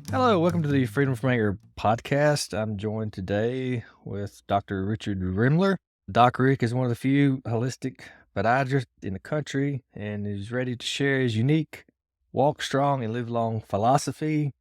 Hello, welcome to the Freedom from Anger podcast. I'm joined today with Dr. Richard Rimler. Doc Rick is one of the few holistic podiatrists in the country and is ready to share his unique walk strong and live long philosophy.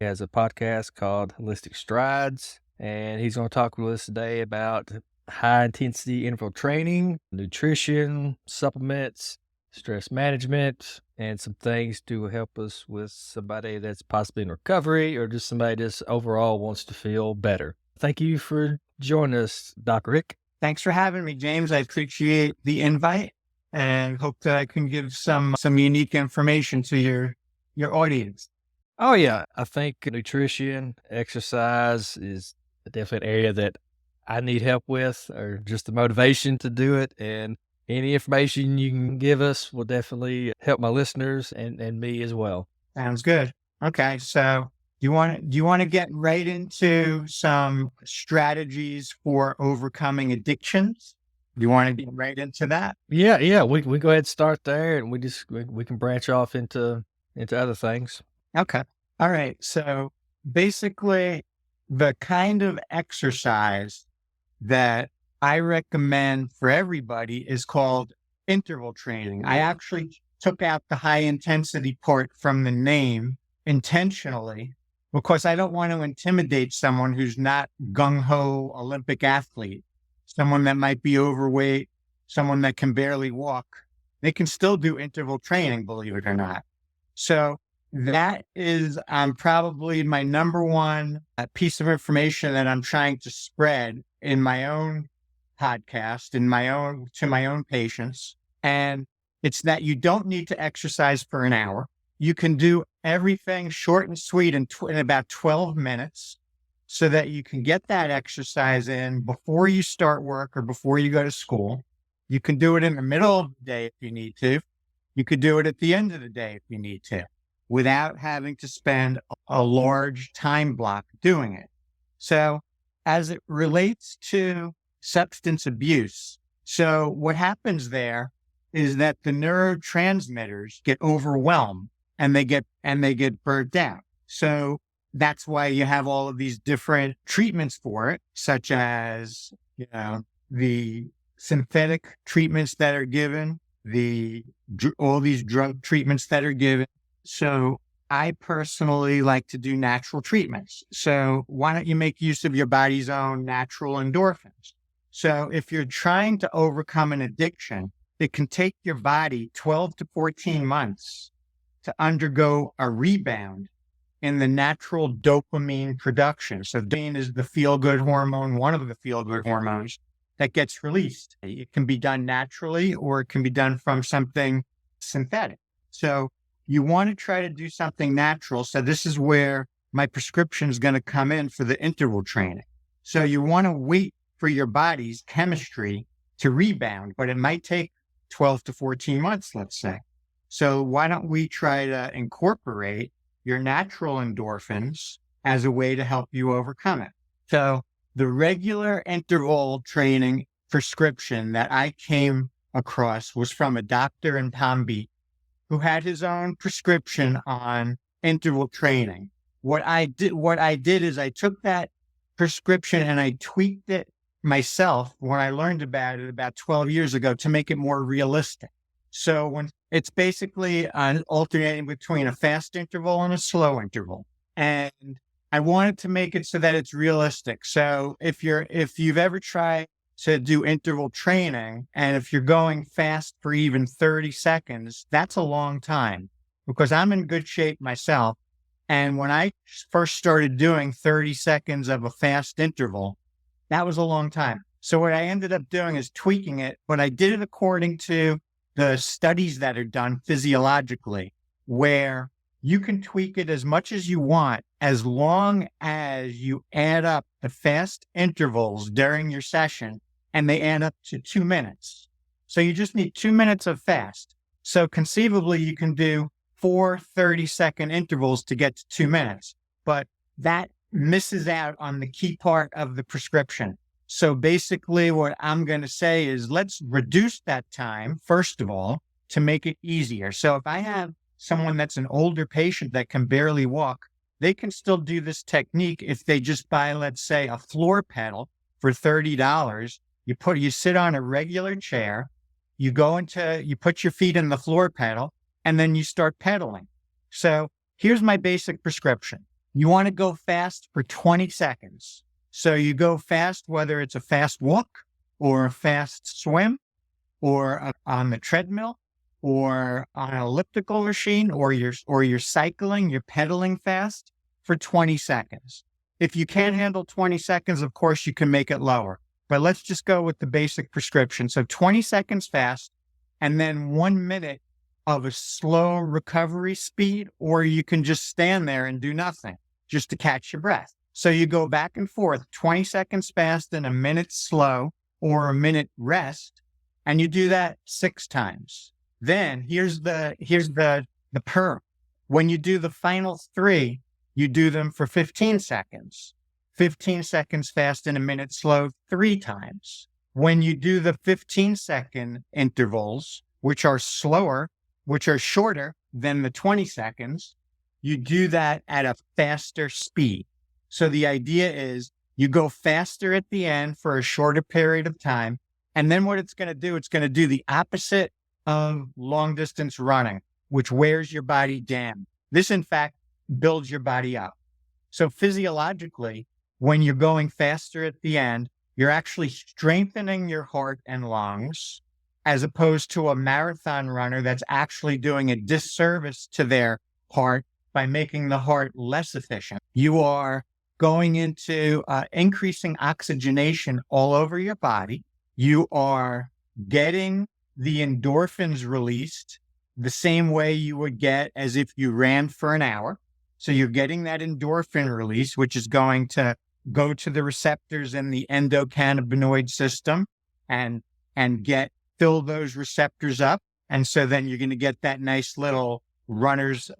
He has a podcast called Holistic Strides, and he's going to talk with us today about high intensity interval training, nutrition, supplements, stress management, and some things to help us with somebody that's possibly in recovery or just somebody just overall wants to feel better. Thank you for joining us, Doc Rick. Thanks for having me, James. I appreciate the invite and hope that I can give some unique information to your audience. Oh, yeah. I think nutrition, exercise is definitely an area that I need help with, or just the motivation to do it. And any information you can give us will definitely help my listeners and me as well. Sounds good. Okay, so do you want to get right into some strategies for overcoming addictions? Do you want to get right into that? Yeah. We go ahead and start there, and we can branch off into other things. Okay. All right. So basically, the kind of exercise that I recommend for everybody is called interval training. I actually took out the high intensity part from the name intentionally because I don't want to intimidate someone who's not gung-ho Olympic athlete, someone that might be overweight, someone that can barely walk. They can still do interval training, believe it or not. So that is probably my number one piece of information that I'm trying to spread in my own podcast, to my own patients. And it's that you don't need to exercise for an hour. You can do everything short and sweet in about 12 minutes so that you can get that exercise in before you start work or before you go to school. You can do it in the middle of the day if you need to. You could do it at the end of the day if you need to, without having to spend a large time block doing it. So as it relates to substance abuse, so what happens there is that the neurotransmitters get overwhelmed and they get burnt out. So that's why you have all of these different treatments for it, such as, the synthetic treatments that are given, all these drug treatments that are given. So I personally like to do natural treatments. So why don't you make use of your body's own natural endorphins? So if you're trying to overcome an addiction, it can take your body 12 to 14 months to undergo a rebound in the natural dopamine production. So dopamine is the feel-good hormone, one of the feel-good hormones that gets released. It can be done naturally or it can be done from something synthetic. So you want to try to do something natural. So this is where my prescription is going to come in for the interval training. So you want to wait for your body's chemistry to rebound, but it might take 12 to 14 months, let's say. So why don't we try to incorporate your natural endorphins as a way to help you overcome it? So the regular interval training prescription that I came across was from a doctor in Palm Beach who had his own prescription on interval training. What I did is I took that prescription and I tweaked it myself when I learned about it about 12 years ago to make it more realistic. So when it's basically alternating between a fast interval and a slow interval. And I wanted to make it so that it's realistic. So if you've ever tried to do interval training, and if you're going fast for even 30 seconds, that's a long time because I'm in good shape myself. And when I first started doing 30 seconds of a fast interval, that was a long time. So what I ended up doing is tweaking it, but I did it according to the studies that are done physiologically, where you can tweak it as much as you want, as long as you add up the fast intervals during your session and they add up to 2 minutes. So you just need 2 minutes of fast. So conceivably, you can do 4 30-second intervals to get to 2 minutes, but that misses out on the key part of the prescription. So basically what I'm going to say is let's reduce that time, first of all, to make it easier. So if I have someone that's an older patient that can barely walk, they can still do this technique if they just buy, let's say, a floor pedal for $30. You sit on a regular chair, you put your feet in the floor pedal, and then you start pedaling. So here's my basic prescription. You want to go fast for 20 seconds. So you go fast, whether it's a fast walk or a fast swim or on the treadmill or on an elliptical machine, or you're cycling, you're pedaling fast for 20 seconds. If you can't handle 20 seconds, of course, you can make it lower. But let's just go with the basic prescription. So 20 seconds fast, and then 1 minute of a slow recovery speed, or you can just stand there and do nothing just to catch your breath. So you go back and forth, 20 seconds fast and a minute slow, or a minute rest, and you do that 6 times. Then here's the perk. When you do the final 3, you do them for 15 seconds. 15 seconds fast and a minute slow 3 times. When you do the 15-second intervals, which are shorter than the 20 seconds, you do that at a faster speed. So the idea is you go faster at the end for a shorter period of time. And then what it's going to do the opposite of long distance running, which wears your body down. This, in fact, builds your body up. So physiologically, when you're going faster at the end, you're actually strengthening your heart and lungs, as opposed to a marathon runner that's actually doing a disservice to their heart by making the heart less efficient. You are going into increasing oxygenation all over your body. You are getting the endorphins released the same way you would get as if you ran for an hour. So you're getting that endorphin release, which is going to go to the receptors in the endocannabinoid system and fill those receptors up. And so then you're going to get that nice little runner's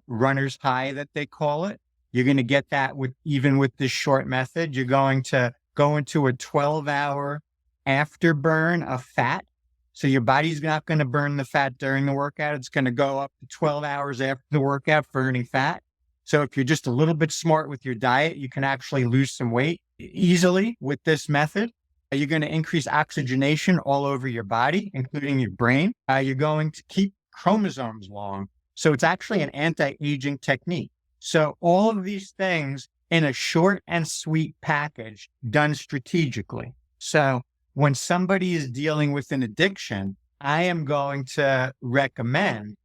high that they call it. You're going to get that even with this short method. You're going to go into a 12-hour afterburn of fat. So your body's not going to burn the fat during the workout. It's going to go up to 12 hours after the workout burning fat. So if you're just a little bit smart with your diet, you can actually lose some weight easily with this method. You're going to increase oxygenation all over your body, including your brain. You're going to keep chromosomes long. So it's actually an anti-aging technique. So all of these things in a short and sweet package done strategically. So when somebody is dealing with an addiction, I am going to recommend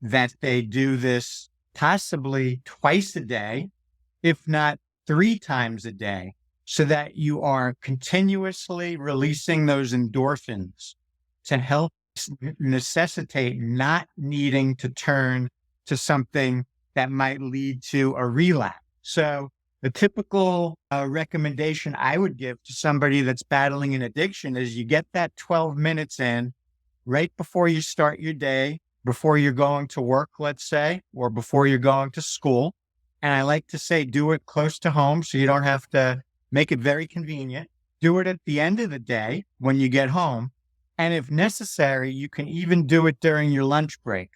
that they do this possibly twice a day, if not 3 times a day, so that you are continuously releasing those endorphins to help necessitate not needing to turn to something that might lead to a relapse. So the typical recommendation I would give to somebody that's battling an addiction is you get that 12 minutes in right before you start your day, before you're going to work, let's say, or before you're going to school. And I like to say, do it close to home so you don't have to make it very convenient. Do it at the end of the day when you get home. And if necessary, you can even do it during your lunch break.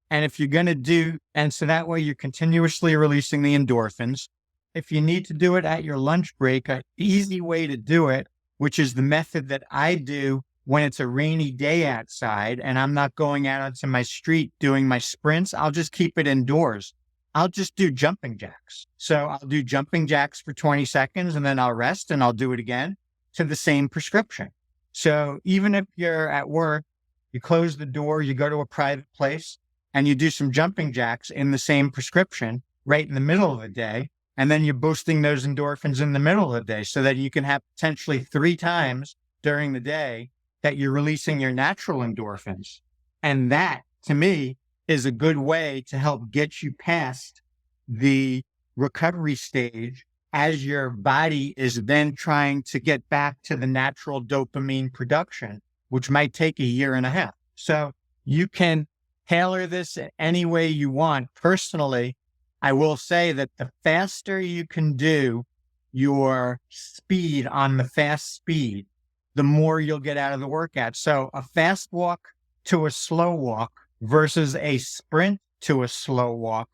And if you're going to and so that way you're continuously releasing the endorphins. If you need to do it at your lunch break, an easy way to do it, which is the method that I do when it's a rainy day outside and I'm not going out onto my street doing my sprints, I'll just keep it indoors. I'll just do jumping jacks. So I'll do jumping jacks for 20 seconds and then I'll rest and I'll do it again to the same prescription. So even if you're at work, you close the door, you go to a private place and you do some jumping jacks in the same prescription right in the middle of the day. And then you're boosting those endorphins in the middle of the day so that you can have potentially 3 times during the day that you're releasing your natural endorphins. And that, to me, is a good way to help get you past the recovery stage as your body is then trying to get back to the natural dopamine production, which might take a year and a half. So you can tailor this any way you want. Personally, I will say that the faster you can do your speed on the fast speed, the more you'll get out of the workout. So a fast walk to a slow walk versus a sprint to a slow walk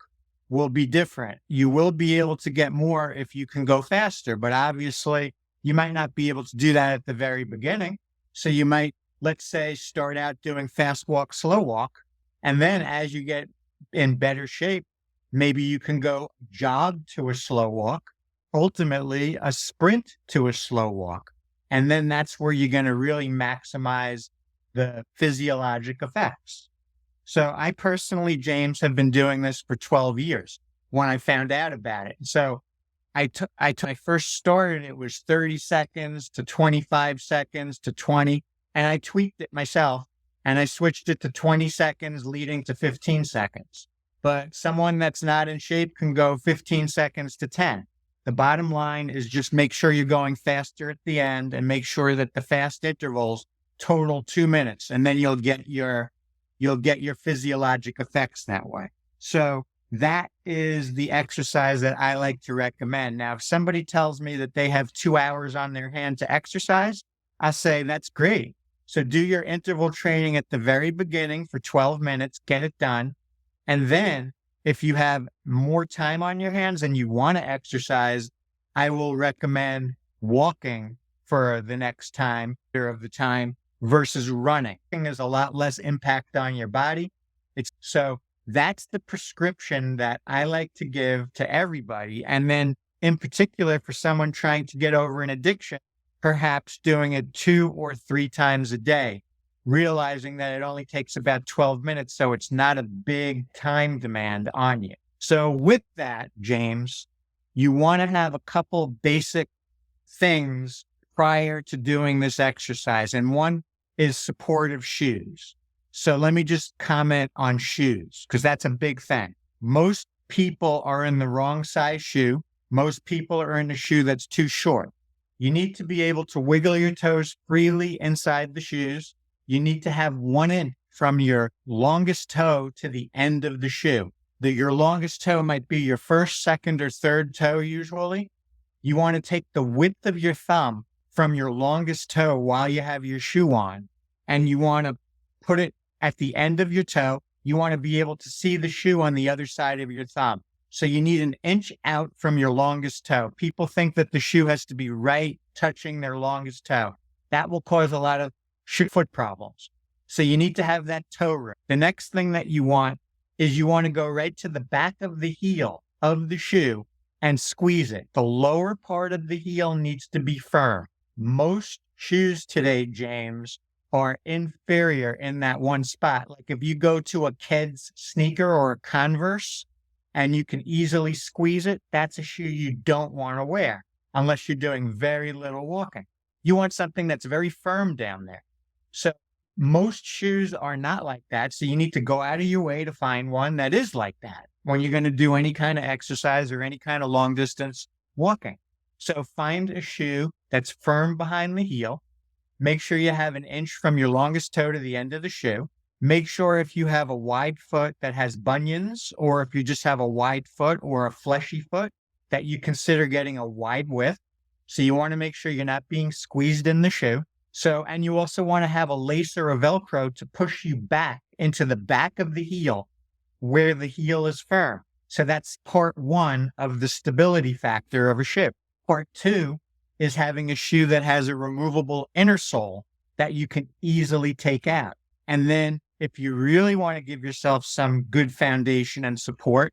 will be different. You will be able to get more if you can go faster, but obviously you might not be able to do that at the very beginning. So you might, let's say, start out doing fast walk, slow walk. And then as you get in better shape, maybe you can go jog to a slow walk, ultimately a sprint to a slow walk. And then that's where you're going to really maximize the physiologic effects. So I personally, James, have been doing this for 12 years when I found out about it. So I first started, it was 30 seconds to 25 seconds to 20, and I tweaked it myself and I switched it to 20 seconds leading to 15 seconds. But someone that's not in shape can go 15 seconds to 10. The bottom line is just make sure you're going faster at the end and make sure that the fast intervals total 2 minutes, and then you'll get your physiologic effects that way. So that is the exercise that I like to recommend. Now, if somebody tells me that they have 2 hours on their hand to exercise, I say, that's great. So do your interval training at the very beginning for 12 minutes, get it done. And then if you have more time on your hands and you want to exercise, I will recommend walking for the next time of the time versus running. There's a lot less impact on your body. So that's the prescription that I like to give to everybody. And then in particular, for someone trying to get over an addiction, perhaps doing it 2 or 3 times a day, realizing that it only takes about 12 minutes. So it's not a big time demand on you. So with that, James, you want to have a couple basic things prior to doing this exercise. And one is supportive shoes. So let me just comment on shoes, because that's a big thing. Most people are in the wrong size shoe. Most people are in a shoe that's too short. You need to be able to wiggle your toes freely inside the shoes. You need to have 1 inch from your longest toe to the end of the shoe. Your longest toe might be your first, second, or third toe usually. You want to take the width of your thumb from your longest toe while you have your shoe on, and you want to put it at the end of your toe. You want to be able to see the shoe on the other side of your thumb. So you need 1 inch out from your longest toe. People think that the shoe has to be right touching their longest toe. That will cause a lot of foot problems. So you need to have that toe room. The next thing that you want is you want to go right to the back of the heel of the shoe and squeeze it. The lower part of the heel needs to be firm. Most shoes today, James, are inferior in that one spot. Like if you go to a Keds sneaker or a Converse and you can easily squeeze it, that's a shoe you don't want to wear unless you're doing very little walking. You want something that's very firm down there. So most shoes are not like that. So you need to go out of your way to find one that is like that when you're going to do any kind of exercise or any kind of long distance walking. So find a shoe that's firm behind the heel. Make sure you have 1 inch from your longest toe to the end of the shoe. Make sure if you have a wide foot that has bunions, or if you just have a wide foot or a fleshy foot, that you consider getting a wide width. So you want to make sure you're not being squeezed in the shoe. So, and you also want to have a lace or a Velcro to push you back into the back of the heel where the heel is firm. So that's part 1 of the stability factor of a shoe. Part 2 is having a shoe that has a removable inner sole that you can easily take out. And then if you really want to give yourself some good foundation and support,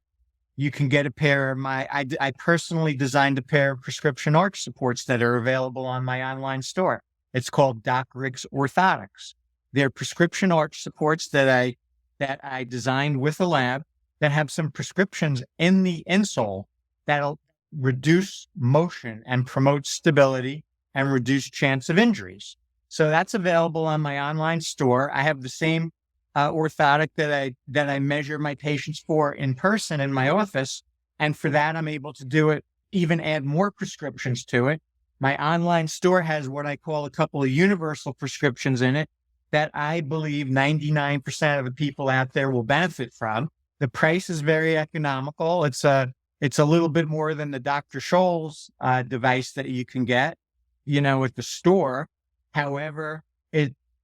you can get a pair of I personally designed a pair of prescription arch supports that are available on my online store. It's called Doc Rick's Orthotics. They're prescription arch supports that I designed with a lab that have some prescriptions in the insole that'll reduce motion and promote stability and reduce chance of injuries. So that's available on my online store. I have the same orthotic that I measure my patients for in person in my office. And for that, I'm able to do it, even add more prescriptions to it. My online store has what I call a couple of universal prescriptions in it that I believe 99% of the people out there will benefit from. The price is very economical. It's a little bit more than the Dr. Scholl's device that you can get, at the store. However,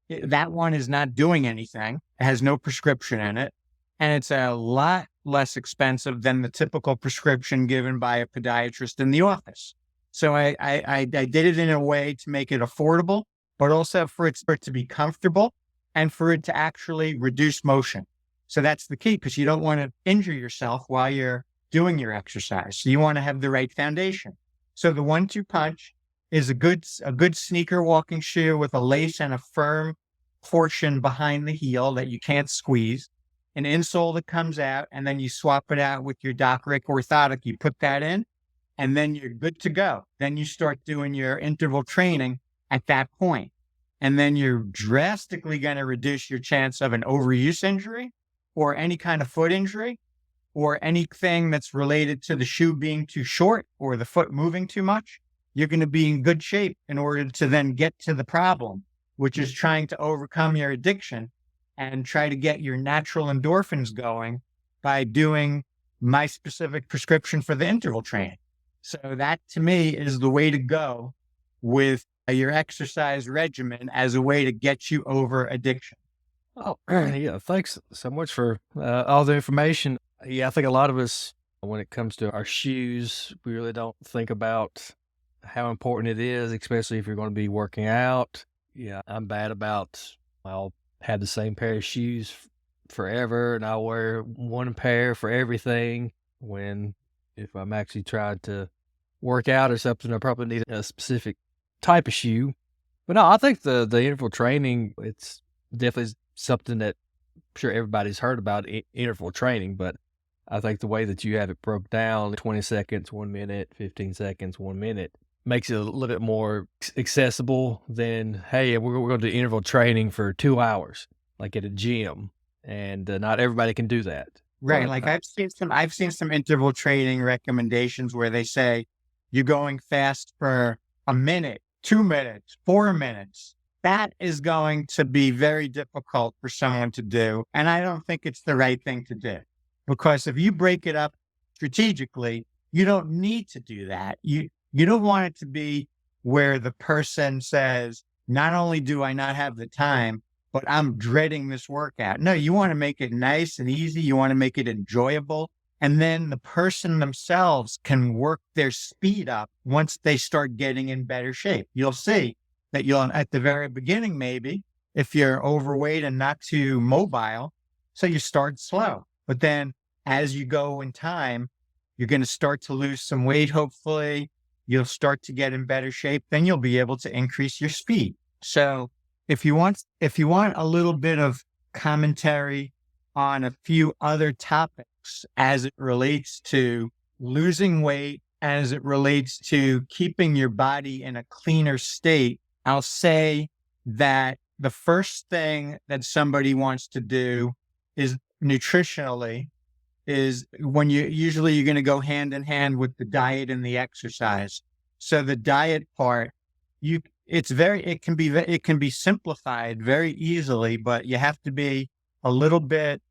that one is not doing anything. It has no prescription in it. And it's a lot less expensive than the typical prescription given by a podiatrist in the office. So I did it in a way to make it affordable, but also for it to be comfortable and for it to actually reduce motion. So that's the key, because you don't want to injure yourself while you're doing your exercise. So you want to have the right foundation. So the 1-2 punch is a good sneaker walking shoe with a lace and a firm portion behind the heel that you can't squeeze, an insole that comes out, and then you swap it out with your Doc Rick orthotic. You put that in, and then you're good to go. Then you start doing your interval training at that point. And then you're drastically going to reduce your chance of an overuse injury or any kind of foot injury or anything that's related to the shoe being too short or the foot moving too much. You're going to be in good shape in order to then get to the problem, which is trying to overcome your addiction and try to get your natural endorphins going by doing my specific prescription for the interval training. So that to me is the way to go with your exercise regimen as a way to get you over addiction. Oh, yeah. Thanks so much for all the information. Yeah, I think a lot of us, when it comes to our shoes, we really don't think about how important it is, especially if you're going to be working out. Yeah, I'm bad about, I'll have the same pair of shoes forever, and I'll wear one pair for everything. When if I'm actually trying to work out or something, I probably need a specific type of shoe. But no, I think the interval training, it's definitely something that I'm sure everybody's heard about, interval training, but I think the way that you have it broke down, 20 seconds, 1 minute, 15 seconds, 1 minute, makes it a little bit more accessible than, hey, we're going to do interval training for 2 hours, like at a gym, and not everybody can do that. Right. But Like I've seen some interval training recommendations where they say you're going fast for a minute, 2 minutes, 4 minutes. That is going to be very difficult for someone to do. And I don't think it's the right thing to do, because if you break it up strategically, you don't need to do that. You don't want it to be where the person says, not only do I not have the time, but I'm dreading this workout. No, you want to make it nice and easy. You want to make it enjoyable. And then the person themselves can work their speed up once they start getting in better shape. You'll see that at the very beginning, maybe, if you're overweight and not too mobile, so you start slow. But then as you go in time, you're going to start to lose some weight, hopefully. You'll start to get in better shape. Then you'll be able to increase your speed. So if you want a little bit of commentary on a few other topics as it relates to losing weight, as it relates to keeping your body in a cleaner state, I'll say that the first thing that somebody wants to do is nutritionally is when you're going to go hand in hand with the diet and the exercise. So the diet part, it can be simplified very easily, but you have to be a little bit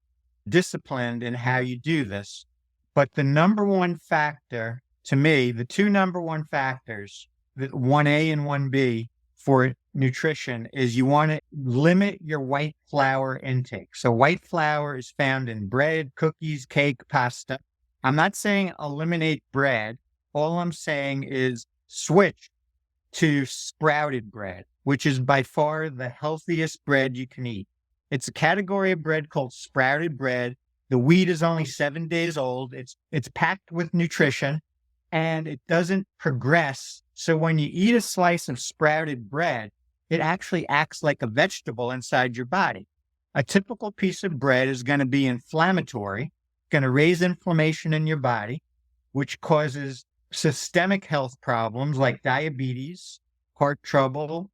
disciplined in how you do this. But the number one factor, to me, the two number one factors, the 1A and 1B for nutrition, is you want to limit your white flour intake. So white flour is found in bread, cookies, cake, pasta. I'm not saying eliminate bread. All I'm saying is switch to sprouted bread, which is by far the healthiest bread you can eat. It's a category of bread called sprouted bread. The wheat is only 7 days old. It's packed with nutrition, and it doesn't progress. So when you eat a slice of sprouted bread, it actually acts like a vegetable inside your body. A typical piece of bread is going to be inflammatory, going to raise inflammation in your body, which causes systemic health problems like diabetes, heart trouble.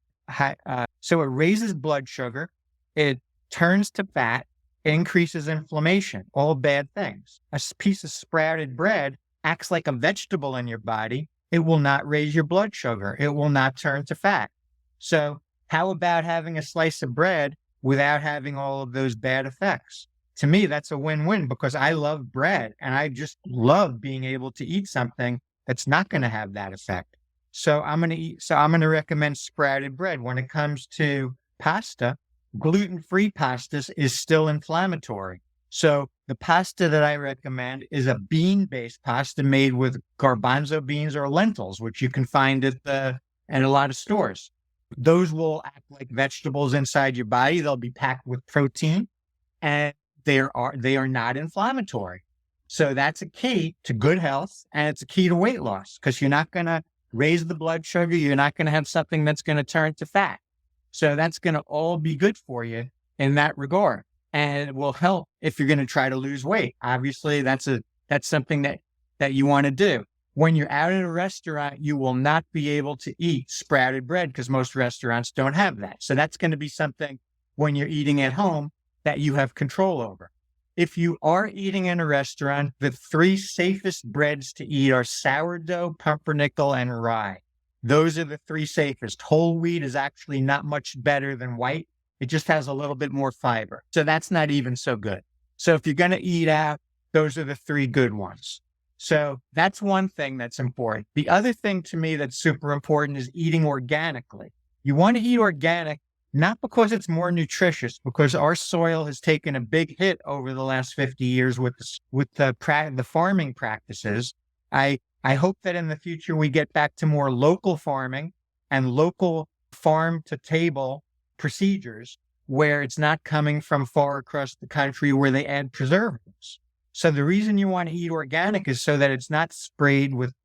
So it raises blood sugar. It turns to fat, increases inflammation, all bad things. A piece of sprouted bread acts like a vegetable in your body. It will not raise your blood sugar. It will not turn to fat. So how about having a slice of bread without having all of those bad effects? To me, that's a win-win, because I love bread and I just love being able to eat something that's not going to have that effect. So I'm going to recommend sprouted bread. When it comes to pasta, gluten-free pastas is still inflammatory. So the pasta that I recommend is a bean-based pasta made with garbanzo beans or lentils, which you can find at a lot of stores. Those will act like vegetables inside your body. They'll be packed with protein, and they are not inflammatory. So that's a key to good health, and it's a key to weight loss because you're not going to raise the blood sugar. You're not going to have something that's going to turn to fat. So that's going to all be good for you in that regard. And it will help if you're going to try to lose weight. Obviously, that's something that you want to do. When you're out at a restaurant, you will not be able to eat sprouted bread because most restaurants don't have that. So that's going to be something when you're eating at home that you have control over. If you are eating in a restaurant, the three safest breads to eat are sourdough, pumpernickel, and rye. Those are the three safest. Whole wheat is actually not much better than white. It just has a little bit more fiber. So that's not even so good. So if you're going to eat out, those are the three good ones. So that's one thing that's important. The other thing to me that's super important is eating organically. You want to eat organic, not because it's more nutritious, because our soil has taken a big hit over the last 50 years with the farming practices. I hope that in the future we get back to more local farming and local farm to table procedures where it's not coming from far across the country where they add preservatives. So the reason you want to eat organic is so that it's not sprayed with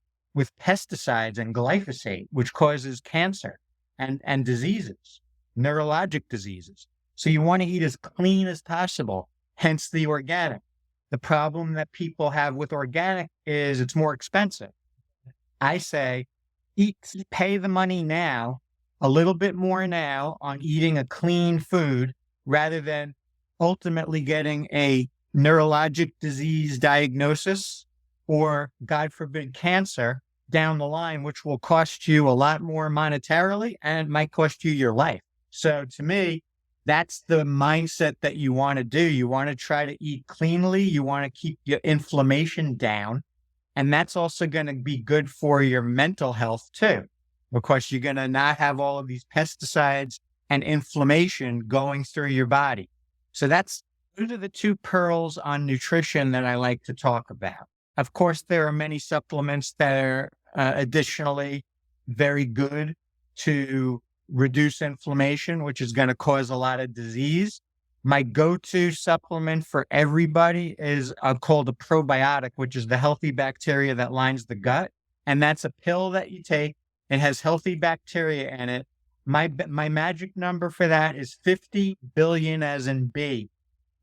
pesticides and glyphosate, which causes cancer and diseases, neurologic diseases. So you want to eat as clean as possible, hence the organic. The problem that people have with organic is it's more expensive. I say, pay the money now, a little bit more now on eating a clean food rather than ultimately getting a neurologic disease diagnosis or, God forbid, cancer down the line, which will cost you a lot more monetarily and might cost you your life. So to me, that's the mindset that you want to do. You want to try to eat cleanly. You want to keep your inflammation down. And that's also going to be good for your mental health too, because you're going to not have all of these pesticides and inflammation going through your body. So those are the two pearls on nutrition that I like to talk about. Of course, there are many supplements that are additionally very good to reduce inflammation, which is going to cause a lot of disease. My go-to supplement for everybody is called a probiotic, which is the healthy bacteria that lines the gut. And that's a pill that you take. It has healthy bacteria in it. My magic number for that is 50 billion as in B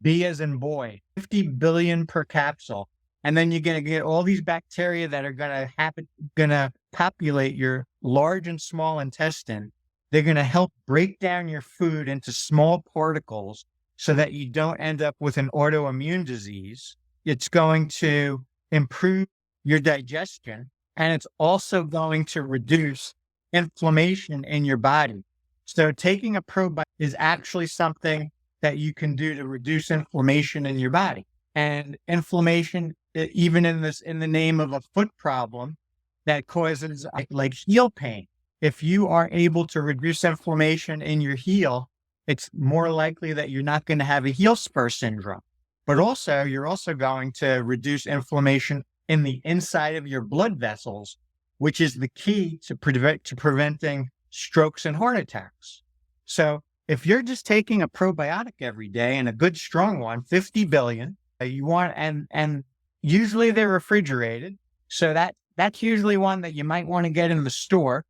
as in boy, 50 billion per capsule. And then you're going to get all these bacteria that are going to populate your large and small intestine. They're going to help break down your food into small particles so that you don't end up with an autoimmune disease. It's going to improve your digestion, and it's also going to reduce inflammation in your body. So taking a probiotic is actually something that you can do to reduce inflammation in your body. And inflammation, even in the name of a foot problem that causes like heel pain. If you are able to reduce inflammation in your heel, it's more likely that you're not going to have a heel spur syndrome. But also, you're also going to reduce inflammation in the inside of your blood vessels, which is the key to preventing strokes and heart attacks. So if you're just taking a probiotic every day, and a good strong one, 50 billion, you want, and usually they're refrigerated. So that's usually one that you might want to get in the store.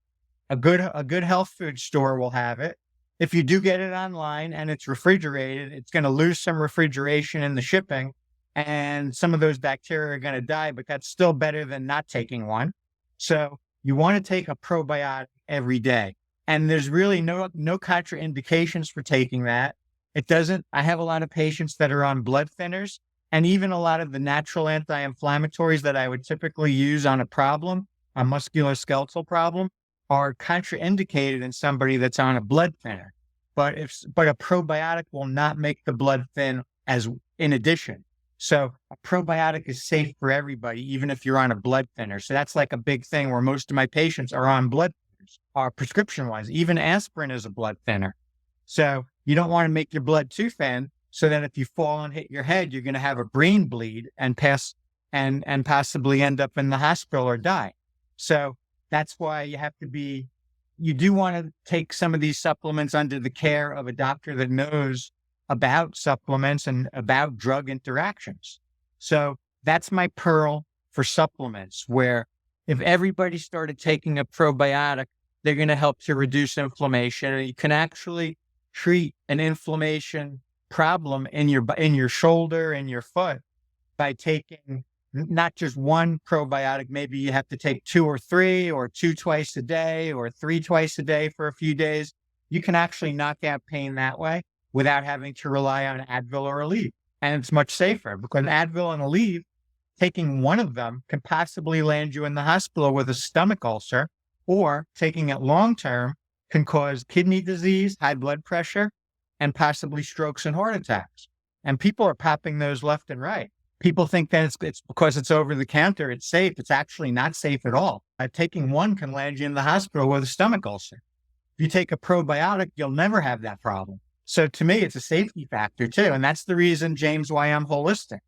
A good health food store will have it. If you do get it online and it's refrigerated, it's going to lose some refrigeration in the shipping, and some of those bacteria are going to die, but that's still better than not taking one. So you want to take a probiotic every day. And there's really no contraindications for taking that. I have a lot of patients that are on blood thinners, and even a lot of the natural anti-inflammatories that I would typically use on a musculoskeletal problem, are contraindicated in somebody that's on a blood thinner. But a probiotic will not make the blood thin as in addition. So a probiotic is safe for everybody, even if you're on a blood thinner. So that's like a big thing where most of my patients are on blood thinners, are prescription wise. Even aspirin is a blood thinner. So you don't want to make your blood too thin. so that if you fall and hit your head, you're going to have a brain bleed and and possibly end up in the hospital or die. So that's why you do want to take some of these supplements under the care of a doctor that knows about supplements and about drug interactions. So that's my pearl for supplements, where if everybody started taking a probiotic, they're going to help to reduce inflammation. And you can actually treat an inflammation problem in your shoulder and your foot by taking not just one probiotic. Maybe you have to take two or three, or two twice a day, or three twice a day for a few days. You can actually knock out pain that way without having to rely on Advil or Aleve. And it's much safer, because Advil and Aleve, taking one of them can possibly land you in the hospital with a stomach ulcer, or taking it long term can cause kidney disease, high blood pressure, and possibly strokes and heart attacks. And people are popping those left and right. People think that it's because it's over the counter, it's safe. It's actually not safe at all. Taking one can land you in the hospital with a stomach ulcer. If you take a probiotic, you'll never have that problem. So to me, it's a safety factor too. And that's the reason, James, why I'm holistic.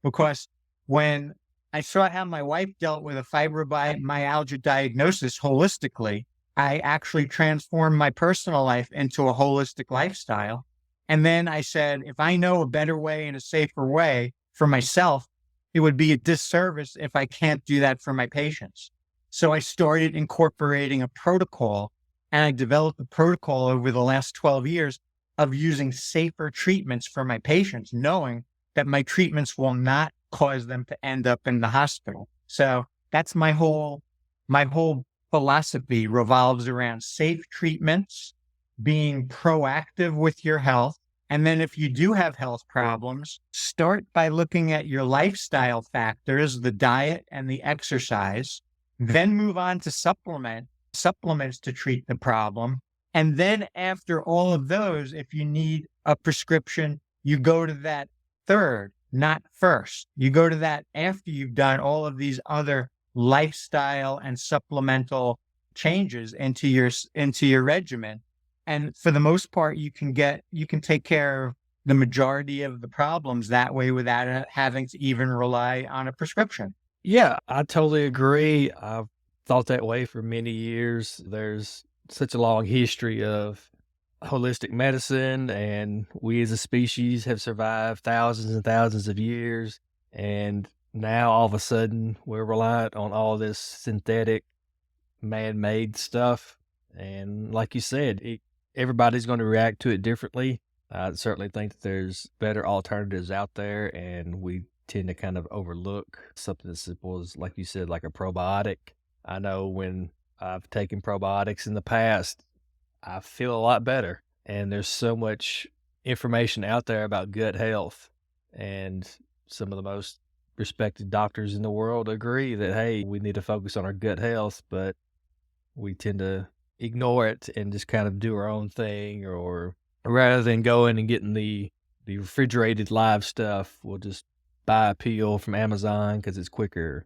Because when I saw how my wife dealt with a fibromyalgia diagnosis holistically, I actually transformed my personal life into a holistic lifestyle. And then I said, if I know a better way and a safer way for myself, it would be a disservice if I can't do that for my patients. So I started incorporating a protocol, and I developed a protocol over the last 12 years of using safer treatments for my patients, knowing that my treatments will not cause them to end up in the hospital. So that's my whole philosophy revolves around safe treatments, being proactive with your health. And then if you do have health problems, start by looking at your lifestyle factors, the diet and the exercise, then move on to supplements to treat the problem. And then after all of those, if you need a prescription, you go to that third, not first. You go to that after you've done all of these other lifestyle and supplemental changes into your regimen. And for the most part, you can take care of the majority of the problems that way without having to even rely on a prescription. Yeah, I totally agree. I've thought that way for many years. There's such a long history of holistic medicine, and we as a species have survived thousands and thousands of years. And now all of a sudden we're reliant on all this synthetic, man-made stuff. And like you said, everybody's going to react to it differently. I certainly think that there's better alternatives out there, and we tend to kind of overlook something as simple as, like you said, like a probiotic. I know when I've taken probiotics in the past, I feel a lot better. And there's so much information out there about gut health. And some of the most respected doctors in the world agree that, hey, we need to focus on our gut health, but we tend to ignore it and just kind of do our own thing, or rather than going and getting the refrigerated live stuff, we'll just buy a peel from Amazon because it's quicker,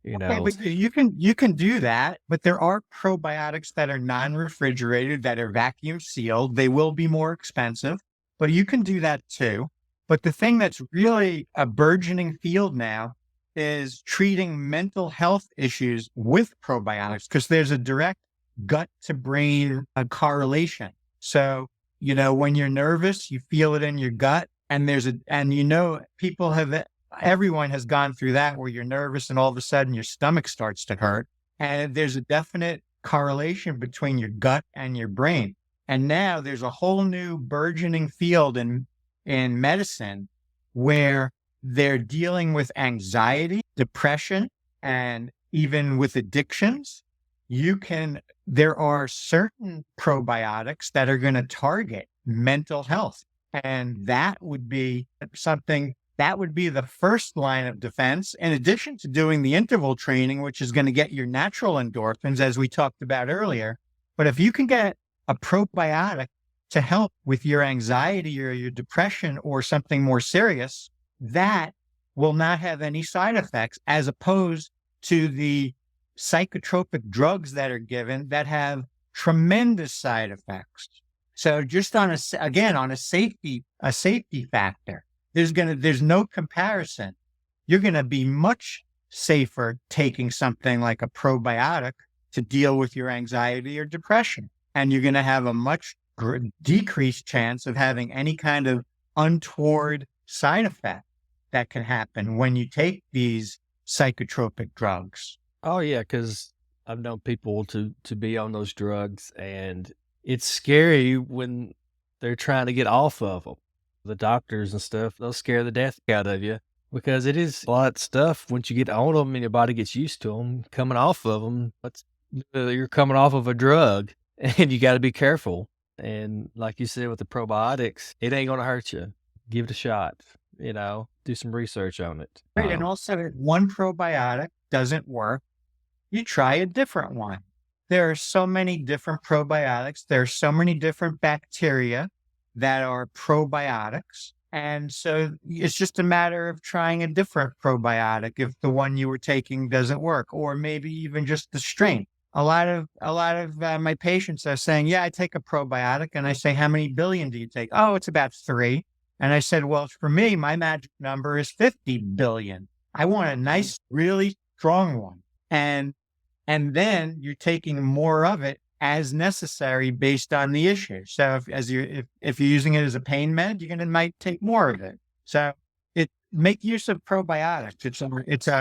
you Okay, know. but you can do that, but there are probiotics that are non-refrigerated, that are vacuum sealed. They will be more expensive, but you can do that too. But the thing that's really a burgeoning field now is treating mental health issues with probiotics, because there's a direct gut to brain correlation. So, when you're nervous, you feel it in your gut, and everyone has gone through that, where you're nervous and all of a sudden your stomach starts to hurt. And there's a definite correlation between your gut and your brain. And now there's a whole new burgeoning field in medicine where they're dealing with anxiety, depression, and even with addictions. There are certain probiotics that are going to target mental health. And that would be the first line of defense, in addition to doing the interval training, which is going to get your natural endorphins, as we talked about earlier. But if you can get a probiotic to help with your anxiety or your depression or something more serious, that will not have any side effects, as opposed to the psychotropic drugs that are given that have tremendous side effects. So just again, on a safety factor, there's no comparison. You're going to be much safer taking something like a probiotic to deal with your anxiety or depression. And you're going to have a much decreased chance of having any kind of untoward side effect that can happen when you take these psychotropic drugs. Oh yeah, because I've known people to be on those drugs, and it's scary when they're trying to get off of them. The doctors and stuff, they'll scare the death out of you because it is a lot of stuff once you get on them and your body gets used to them. Coming off of them, you're coming off of a drug, and you gotta be careful. And like you said with the probiotics, it ain't gonna hurt you. Give it a shot, do some research on it. Right. And also, if one probiotic doesn't work, you try a different one. There are so many different probiotics. There are so many different bacteria that are probiotics. And so it's just a matter of trying a different probiotic if the one you were taking doesn't work, or maybe even just the strain. A lot of my patients are saying, yeah, I take a probiotic. And I say, how many billion do you take? Oh, it's about 3. And I said, well, for me, my magic number is 50 billion. I want a nice, really strong one. And then you're taking more of it as necessary based on the issue. So if you're using it as a pain med, you're gonna might take more of it. So make use of probiotics.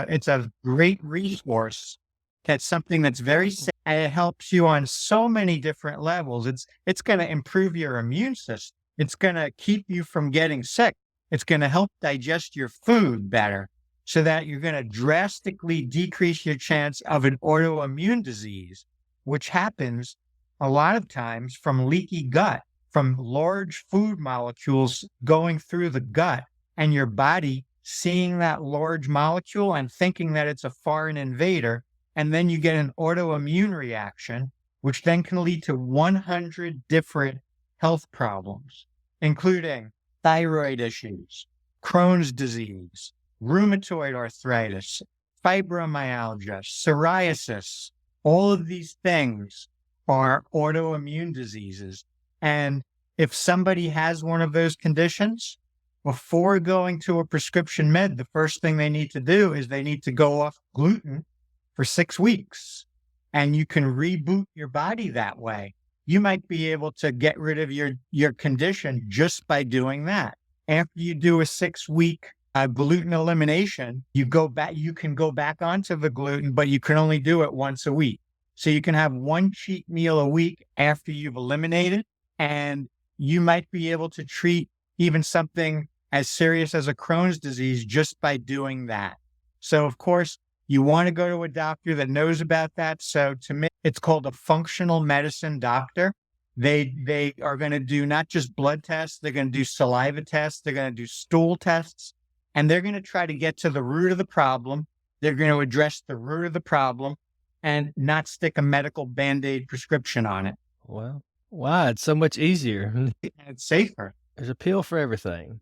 It's a great resource. That's something that's very safe, and it helps you on so many different levels. It's going to improve your immune system. It's going to keep you from getting sick. It's going to help digest your food better, so that you're going to drastically decrease your chance of an autoimmune disease, which happens a lot of times from leaky gut, from large food molecules going through the gut, and your body seeing that large molecule and thinking that it's a foreign invader. And then you get an autoimmune reaction, which then can lead to 100 different health problems, including thyroid issues, Crohn's disease, rheumatoid arthritis, fibromyalgia, psoriasis. All of these things are autoimmune diseases. And if somebody has one of those conditions, before going to a prescription med, the first thing they need to do is they need to go off gluten for 6 weeks. And you can reboot your body that way. You might be able to get rid of your condition just by doing that. After you do a 6-week gluten elimination, you can go back onto the gluten, but you can only do it once a week. So you can have one cheat meal a week after you've eliminated, and you might be able to treat even something as serious as a Crohn's disease just by doing that. So of course, you want to go to a doctor that knows about that. So to me, it's called a functional medicine doctor. They are going to do not just blood tests, they're going to do saliva tests, they're going to do stool tests, and they're going to try to get to the root of the problem. They're going to address the root of the problem and not stick a medical Band-Aid prescription on it. Well, wow, it's so much easier. It's safer. There's a pill for everything,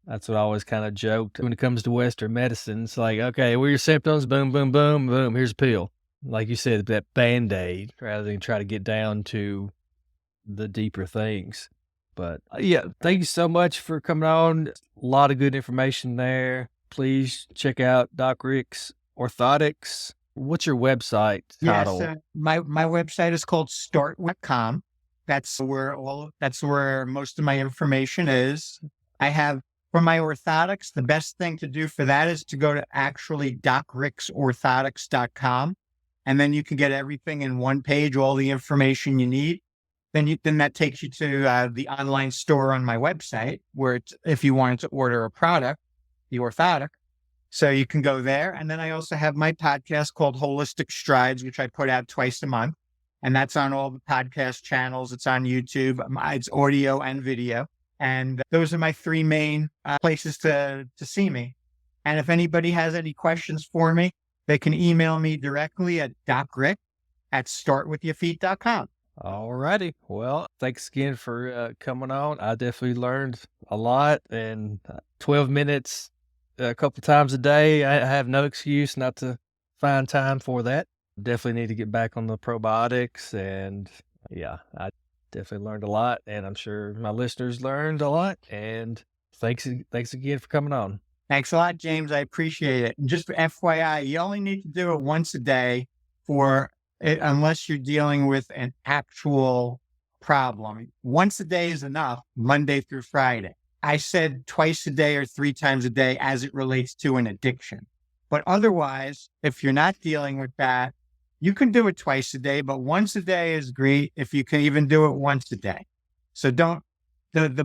That's what I always kind of joked when it comes to Western medicine. It's like, okay, what are your symptoms? Boom, boom, boom, boom. Here's a pill. Like you said, that Band-Aid, rather than try to get down to the deeper things. But yeah, thank you so much for coming on. A lot of good information there. Please check out Doc Rick's Orthotics. What's your website title? Yes, my website is called startwith.com. That's where most of my information is. I have, for my orthotics, the best thing to do for that is to go to actually docricksorthotics.com. And then you can get everything in one page, all the information you need. Then that takes you to the online store on my website, where if you wanted to order a product, the orthotic. So you can go there. And then I also have my podcast called Holistic Strides, which I put out twice a month. And that's on all the podcast channels. It's on YouTube. It's audio and video. And those are my 3 main places to see me. And if anybody has any questions for me, they can email me directly at docrick@startwithyourfeet.com. All righty. Well, thanks again for coming on. I definitely learned a lot, and 12 minutes a couple times a day. I have no excuse not to find time for that. Definitely need to get back on the probiotics, and yeah, I Definitely learned a lot, and I'm sure my listeners learned a lot. And thanks again for coming on. Thanks a lot, James. I appreciate it. And just for FYI, you only need to do it once a day for it, unless you're dealing with an actual problem. Once a day is enough, Monday through Friday. I said twice a day or 3 times a day as it relates to an addiction. But otherwise, if you're not dealing with that, you can do it twice a day, but once a day is great if you can even do it once a day. So the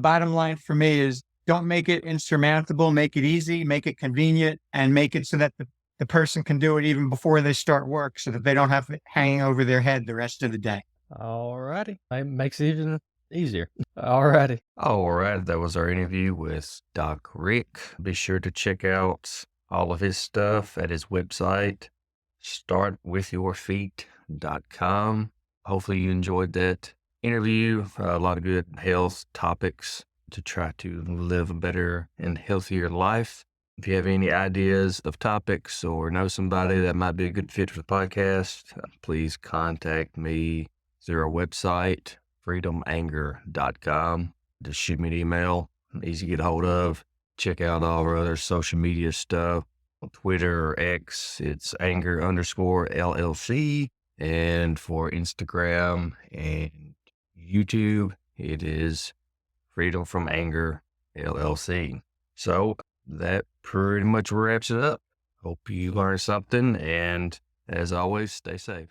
bottom line for me is don't make it insurmountable, make it easy, make it convenient, and make it so that the person can do it even before they start work so that they don't have it hanging over their head the rest of the day. All righty. It makes it even easier. All righty. All right. That was our interview with Doc Rick. Be sure to check out all of his stuff at his website, startwithyourfeet.com. Hopefully you enjoyed that interview. A lot of good health topics to try to live a better and healthier life. If you have any ideas of topics or know somebody that might be a good fit for the podcast, please contact me through our website, freedomanger.com. Just shoot me an email. I'm easy to get a hold of. Check out all our other social media stuff. On Twitter or X, it's anger_LLC. And for Instagram and YouTube, it is Freedom from Anger LLC. So that pretty much wraps it up. Hope you learned something. And as always, stay safe.